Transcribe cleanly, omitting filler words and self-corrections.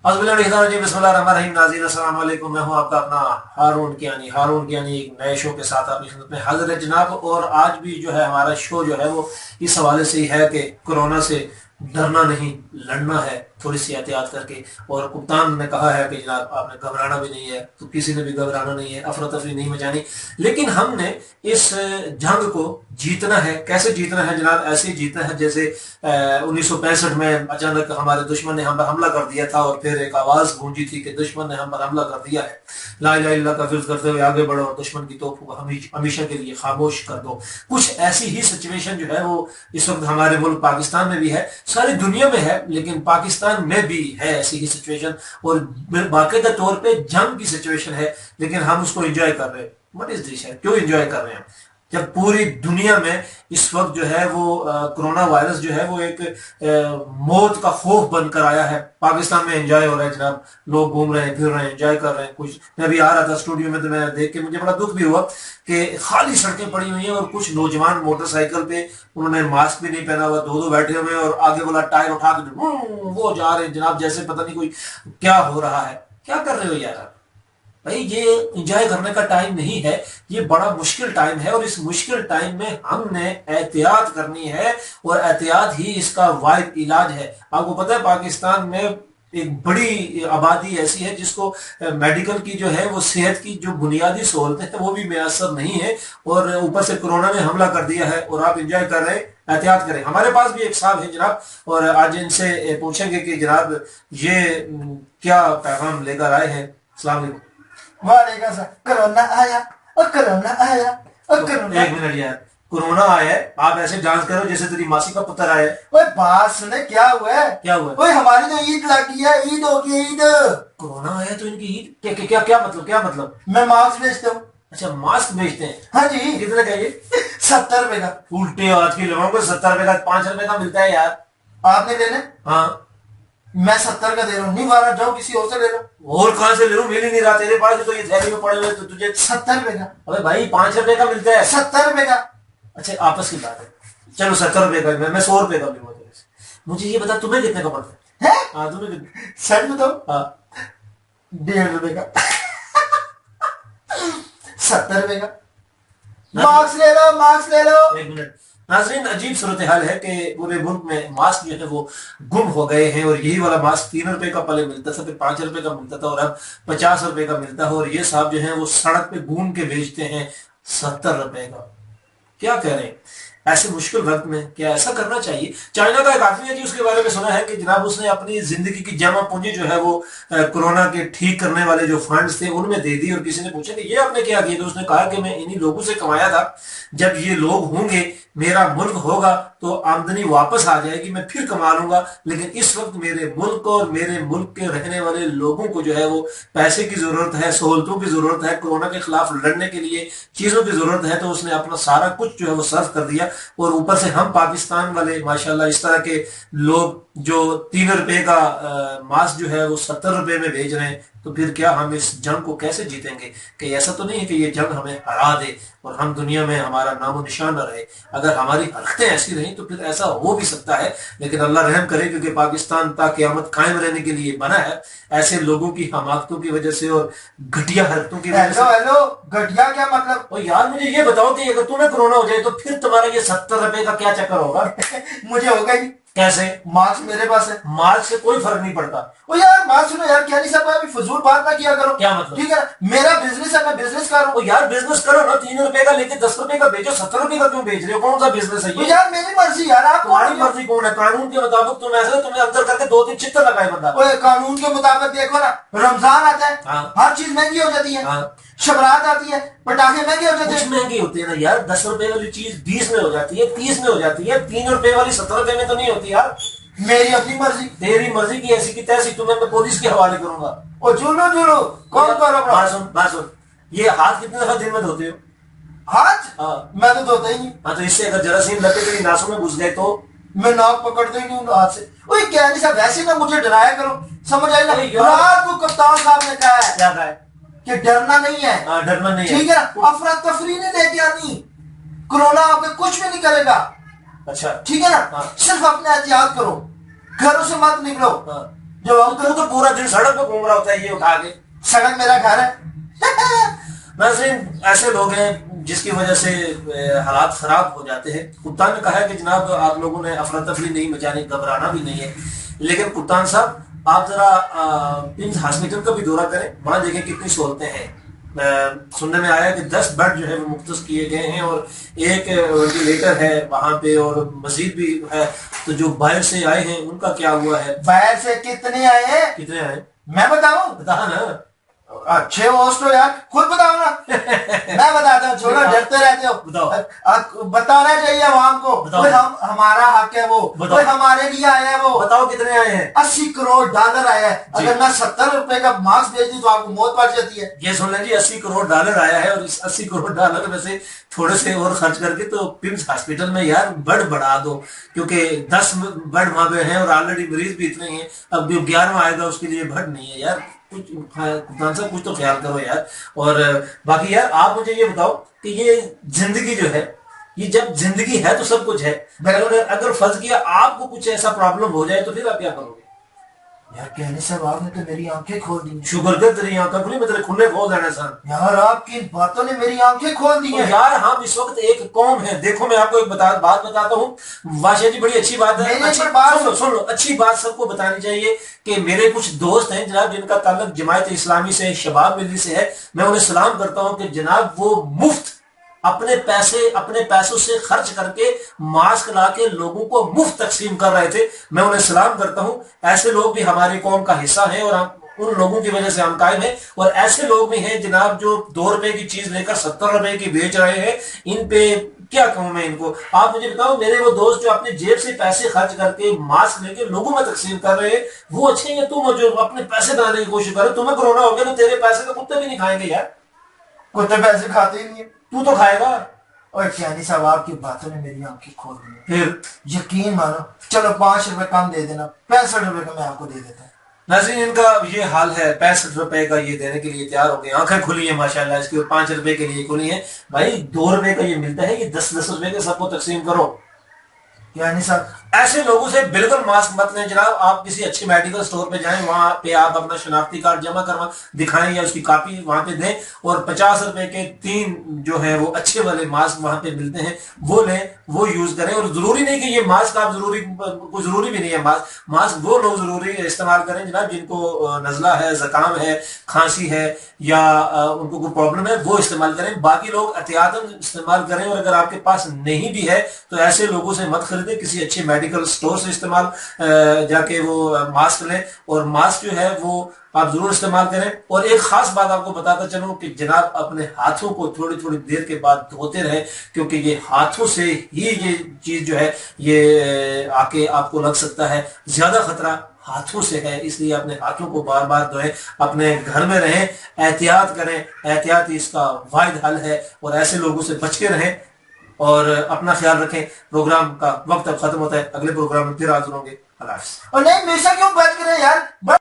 बिस्मिल्लाहिर्रहमानिर्रहीम। नाज़रीन अस्सलाम वालेकुम। मैं हूं आपका अपना हारून कियानी एक नए शो के साथ आपकी खिदमत में हाजिर है जनाब। और आज भी जो है हमारा शो जो है वो इस हवाले से ही है कि कोरोना से डरना नहीं, लड़ना है थोड़ी सी एहतियात करके। और कप्तान ने कहा है कि जनाब आपने घबराना भी नहीं है, तो किसी ने भी घबराना नहीं है, अफरा तफरी नहीं मचानी, लेकिन हमने इस जंग को जीतना है। कैसे जीतना है जनाब? ऐसे ही जीतना है जैसे 1965 में अचानक हमारे दुश्मन ने हम पर हमला कर दिया था और फिर एक आवाज गूंजी थी कि दुश्मन ने हम पर हमला कर दिया है, ला इलाहा इल्लल्लाह का फिक्र करते हुए आगे बढ़ो और दुश्मन की तोप को हमेशा के लिए खामोश कर दो। कुछ ऐसी ही सिचुएशन जो है वो इस वक्त हमारे मुल्क पाकिस्तान में भी है, सारी दुनिया में है, लेकिन पाकिस्तान में भी है ऐसी ही सिचुएशन। और बाकायदा तौर पे जंग की सिचुएशन है, लेकिन हम उसको एंजॉय कर रहे हैं। What is this? क्यों एंजॉय कर रहे हैं जब पूरी दुनिया में इस वक्त जो है वो कोरोना वायरस जो है वो एक मौत का खौफ बनकर आया है। पाकिस्तान में एंजॉय हो रहा है जनाब, लोग घूम रहे हैं, फिर रहे हैं, एंजॉय कर रहे हैं। कुछ मैं अभी आ रहा था स्टूडियो में तो मैं देख के मुझे बड़ा दुख भी हुआ कि खाली सड़कें पड़ी हुई हैं और कुछ नौजवान मोटरसाइकिल पे, उन्होंने मास्क भी नहीं पहना हुआ, दो बैठे हुए हैं और आगे वाला टायर उठा के वो जा रहे हैं जनाब, जैसे पता नहीं कोई क्या हो रहा है। क्या कर रहे हो यार भाई? ये एंजॉय करने का टाइम नहीं है, ये बड़ा मुश्किल टाइम है। और इस मुश्किल टाइम में हमने एहतियात करनी है और एहतियात ही इसका वाहिद इलाज है। आपको पता है पाकिस्तान में एक बड़ी आबादी ऐसी है जिसको मेडिकल की जो है वो सेहत की जो बुनियादी सहूलतें हैं वो भी मैसर नहीं है, और ऊपर से कोरोना ने हमला कर दिया है और आप एंजॉय कर रहे हैं। एहतियात करें। हमारे पास भी एक साहब है जनाब, और आज इनसे पूछेंगे कि जनाब ये क्या पैगाम लेकर आए हैं। अस्सलाम वालेकुम। वालेकुम सलाम। कोरोना आया और कोरोना आया और कोरोना। एक मिनट यार, कोरोना आया है, आप ऐसे डांस करो जैसे तेरी मासी का पुत्र आया है। ओए बात सुने, क्या हुआ है? क्या हुआ है? ओए हमारी तो ईद लगी है, ईद होगी ईद। कोरोना आया तो इनकी ईद? क्या क्या क्या क्या मतलब? क्या मतलब? मैं मास्क बेचता हूँ। अच्छा, मास्क बेचते हैं? हाँ जी। कितने का ये? 70 रुपए का। उल्टे आज के लोगों को 70 रुपए का 5 रुपए का मिलता है यार। आपने लेना? हाँ, मैं 70 का दे रहा हूँ, नहीं मारा, जाओ किसी और से ले लो। और कहां से ले लूं? मिल ही नहीं रहा तेरे पास, तो ये थैली में पड़े हुए तो तुझे 70 रुपए का। अबे भाई 5 रुपए का मिलता है। 70 रुपए का। अच्छा, आपस की बात है, चलो 70 रुपए का, मैं 100 रुपए का लूंगा तेरे से। मुझे ये बता तुम्हें कितने का पड़ता है? है? हाँ तुम्हें कितने? सच बताओ। हाँ 1.5 रुपए का। 70 रुपए का। मास्क ले लो, मास्क ले लो। एक मिनट नाज़रीन, अजीब सूरत हाल है कि पूरे मुल्क में मास्क जो है वो गुम हो गए हैं। और यही वाला मास्क 3 रुपए का पहले मिलता था, फिर 5 रुपए का मिलता था और अब 50 रुपए का मिलता है। और ये साहब जो है वो सड़क पे घूम के बेचते हैं 70 रुपए का। क्या कह रहे हैं? ऐसे मुश्किल वक्त में क्या ऐसा करना चाहिए? चाइना का एक आदमी है जी, उसके बारे में सुना है कि जनाब उसने अपनी जिंदगी की जमा पूंजी जो है वो कोरोना के ठीक करने वाले जो फंड्स थे उनमें दे दी। और किसी ने पूछा कि ये आपने क्या किया, तो उसने कहा कि मैं इन्हीं लोगों से कमाया था, जब ये लोग होंगे, मेरा मुल्क होगा, तो आमदनी वापस आ जाएगी, मैं फिर कमा लूंगा। लेकिन इस वक्त मेरे मुल्क और मेरे मुल्क के रहने वाले लोगों को जो है वो पैसे की जरूरत है, सहूलतों की जरूरत है, कोरोना के खिलाफ लड़ने के लिए चीजों की जरूरत है। तो उसने अपना सारा कुछ जो है वो सर्व कर दिया। और ऊपर से हम पाकिस्तान वाले माशाल्लाह इस तरह के लोग जो 3 रुपए का मास्क जो है वो 70 रुपए में भेज रहे हैं, तो फिर क्या हम इस जंग को कैसे जीतेंगे? कि ऐसा तो नहीं है कि ये जंग हमें हरा दे और हम दुनिया में हमारा नामो निशान न रहे। अगर हमारी हरकतें ऐसी रही तो फिर ऐसा हो भी सकता है, लेकिन अल्लाह रहम करे, क्योंकि पाकिस्तान ता क़यामत कायम रहने के लिए बना है। ऐसे लोगों की हमाकतों की वजह से और घटिया हरकतों की वजह से। हेलो, घटिया क्या मतलब? और यार मुझे ये बताओ कि अगर तुम्हें कोरोना हो जाए तो फिर तुम्हारा ये 70 रुपए का क्या चक्कर होगा? मुझे होगा ही। कैसे? मास्क मेरे पास है। मास्क से कोई फर्क नहीं पड़ता। ओ यार बात सुनो यार, क्या नहीं सब अभी फजूल बात ना किया करो। क्या मतलब? ठीक है, मेरा बिजनेस है, मैं बिजनेस कर रहा हूँ। यार बिजनेस करो ना, 3 रुपए का लेके 10 रुपए का बेचो, 70 रुपए का क्यों बेच रहे हो? कौन सा बिजनेस है ये? यार मेरी मर्जी यार, आप तुम्हारी मर्जी कौन है? कानून के मुताबिक तुम ऐसे तुम्हें अंदर करके 2-3 चित्तर लगाए बंदा। ओए कानून के मुताबिक देखो ना, रमजान आता है, हाँ। हर चीज महंगी हो जाती है। हाँ। शबरात आती है, पटाखे महंगे हो जाते कुछ हैं। महंगी होती है ना यार, 10 रुपए वाली चीज 20 में हो जाती है, 30 में हो जाती है, 3 रुपए वाली 70 रुपए में तो नहीं होती यार। मेरी अपनी मर्जी। तेरी मर्जी की ऐसी की तैसी, तुम्हें मैं पुलिस के हवाले करूंगा। और झूलो कौन करो? बात सुन, ये हाथ कितने दफा दिन में धोते हो? हाथ? हाँ। मैं तो धोता ही नहीं। हाँ, तो इससे अगर जरासीम लगे तेरी नासों में घुस गए तो? मैं नाक पकड़ता ही नहीं हूँ हाथ से। ओए क्या नहीं साहब, वैसे ना मुझे डराया करो, समझ आई ना? रात को कप्तान साहब ने कहा है क्या कहा है? कि डरना नहीं है। हाँ, डरना नहीं है। ठीक है, अफरा तफरी नहीं लेके आनी, कोरोना आपके कुछ भी नहीं करेगा। अच्छा ठीक है ना? हाँ। सिर्फ अपने एहतियात करो, घरों से मत निकलो। हाँ। جو تو تو پورا دن سڑک پہ گھوم رہا ہوتا ہے یہ اٹھا کے. سڑک میرا گھر ہے. ناظرین ایسے لوگ ہیں جس کی وجہ سے حالات خراب ہو جاتے ہیں. کپتان نے کہا ہے کہ جناب آپ لوگوں نے افراتفری نہیں مچانی, گھبرانا بھی نہیں ہے, لیکن کپتان صاحب آپ ذرا پمز ہاسپٹل کا بھی دورہ کریں, وہاں دیکھیں کتنی سہولتیں ہیں. سننے میں آیا کہ 10 بیڈ جو ہے وہ مختص کیے گئے ہیں اور ایک وینٹیلیٹر ہے وہاں پہ اور مزید بھی ہے. تو جو باہر سے آئے ہیں ان کا کیا ہوا ہے؟ باہر سے کتنے آئے ہیں؟ کتنے آئے میں بتاؤں؟ بتا نا. اچھے ہوسٹ ہو یار, خود بتاؤ نا. میں بتاتا ہوں, چھوڑو ڈرتے رہتے ہو. بتانا چاہیے عوام کو. ہمارا حق ہے وہ, ہمارے لیے آیا ہے وہ. بتاؤ کتنے آئے ہیں؟ 80 کروڑ ڈالر آیا ہے. اگر میں 70 روپے کا ماسک بھیج دوں تو آپ کو موت پڑ جاتی ہے. یہ سن لیں جی, 80 کروڑ ڈالر آیا ہے اور اس 80 کروڑ ڈالر میں سے تھوڑے سے اور خرچ کر کے تو پمز ہاسپٹل میں یار بیڈ بڑھا دو, کیونکہ 10 بیڈ وہاں پہ ہیں اور آلریڈی مریض بھی اتنے ہیں. اب جو 11واں آئے گا اس کے لیے بیڈ نہیں ہے یار. کچھ تو خیال کرو یار. اور باقی یار آپ مجھے یہ بتاؤ کہ یہ زندگی جو ہے, یہ جب زندگی ہے تو سب کچھ ہے, اگر فرض کیا آپ کو کچھ ایسا پرابلم ہو جائے تو پھر آپ کیا کرو گے؟ یار کہنے سے آپ نے تو میری آنکھیں کھول دی. شکر کر تیری آنکھیں کھلی, میں تیرے کھلے کھول دینا سن. یار آپ کی باتوں نے میری آنکھیں کھول دی ہیں. یار ہم اس وقت ایک قوم ہے. دیکھو میں آپ کو ایک بات بتاتا ہوں, واشا جی بڑی اچھی بات ہے. سن لو اچھی بات سب کو بتانی چاہیے کہ میرے کچھ دوست ہیں جناب جن کا تعلق جماعت اسلامی سے, شباب ملی سے ہے. میں انہیں سلام کرتا ہوں کہ جناب وہ مفت اپنے پیسوں سے خرچ کر کے ماسک لا کے لوگوں کو مفت تقسیم کر رہے تھے. میں انہیں سلام کرتا ہوں. ایسے لوگ بھی ہماری قوم کا حصہ ہیں اور ان لوگوں کی وجہ سے ہم قائم ہیں. اور ایسے لوگ بھی ہیں جناب جو 2 روپے کی چیز لے کر 70 روپے کی بیچ رہے ہیں. ان پہ کیا کہوں میں ان کو. آپ مجھے بتاؤ, میرے وہ دوست جو اپنے جیب سے پیسے خرچ کر کے ماسک لے کے لوگوں میں تقسیم کر رہے ہیں وہ اچھے ہیں, تم جو اپنے پیسے بنانے کی کوشش کر رہے, تمہیں کورونا ہو گیا تو تیرے پیسے تو کتے بھی نہیں کھائیں گے یار. کتے پیسے کھاتے ہی نہیں ہے, تو کھائے گا. اور کیانی صاحب آپ کی باتوں نے میری آنکھیں کھول دی. پھر یقین مانو, چلو 5 روپے کم دے دینا, 65 روپے کا میں آپ کو دے دیتا ہوں. ناظرین ان کا یہ حال ہے, 65 روپے کا یہ دینے کے لیے تیار ہو گئے. آنکھیں کھلی ہیں ماشاءاللہ اس کی, 5 روپے کے لیے کھلی ہیں. بھائی 2 روپے کا یہ ملتا ہے, یہ 10 روپے کے سب کو تقسیم کرو. یعنی صاحب ایسے لوگوں سے بالکل ماسک مت لیں جناب. آپ کسی اچھی میڈیکل سٹور پہ جائیں, وہاں پہ آپ اپنا شناختی کارڈ جمع دکھائیں یا اس کی کاپی وہاں پہ دیں, اور 50 روپے کے 3 جو ہیں وہ اچھے والے ماسک وہاں پہ ملتے ہیں, وہ لیں, وہ یوز کریں. اور ضروری نہیں کہ یہ ماسک آپ کوئی ضروری بھی نہیں ہے. ماسک وہ لوگ ضروری استعمال کریں جناب جن کو نزلہ ہے, زکام ہے, کھانسی ہے یا ان کو کوئی پرابلم ہے, وہ استعمال کریں. باقی لوگ احتیاطاً استعمال کریں. اور اگر آپ کے پاس نہیں بھی ہے تو ایسے لوگوں سے مت خریدیں, کسی اچھے میڈیکل سٹور سے استعمال جا کے وہ ماسک لیں. اور ماسک جو ہے وہ آپ ضرور استعمال کریں. اور ایک خاص بات آپ کو بتاتا چلوں کہ جناب اپنے ہاتھوں کو تھوڑی دیر کے بعد دھوتے رہیں, کیونکہ یہ ہاتھوں سے ہی یہ چیز جو ہے یہ آ کے آپ کو لگ سکتا ہے. زیادہ خطرہ ہاتھوں سے ہے, اس لیے اپنے ہاتھوں کو بار بار دھوئیں, اپنے گھر میں رہیں, احتیاط کریں. احتیاط اس کا واحد حل ہے, اور ایسے لوگوں سے بچ کے رہیں اور اپنا خیال رکھیں. پروگرام کا وقت اب ختم ہوتا ہے, اگلے پروگرام میں پھر حاضر ہوں گے. اللہ حافظ. اور نہیں ہمیشہ کیوں بچ کے رہے یار.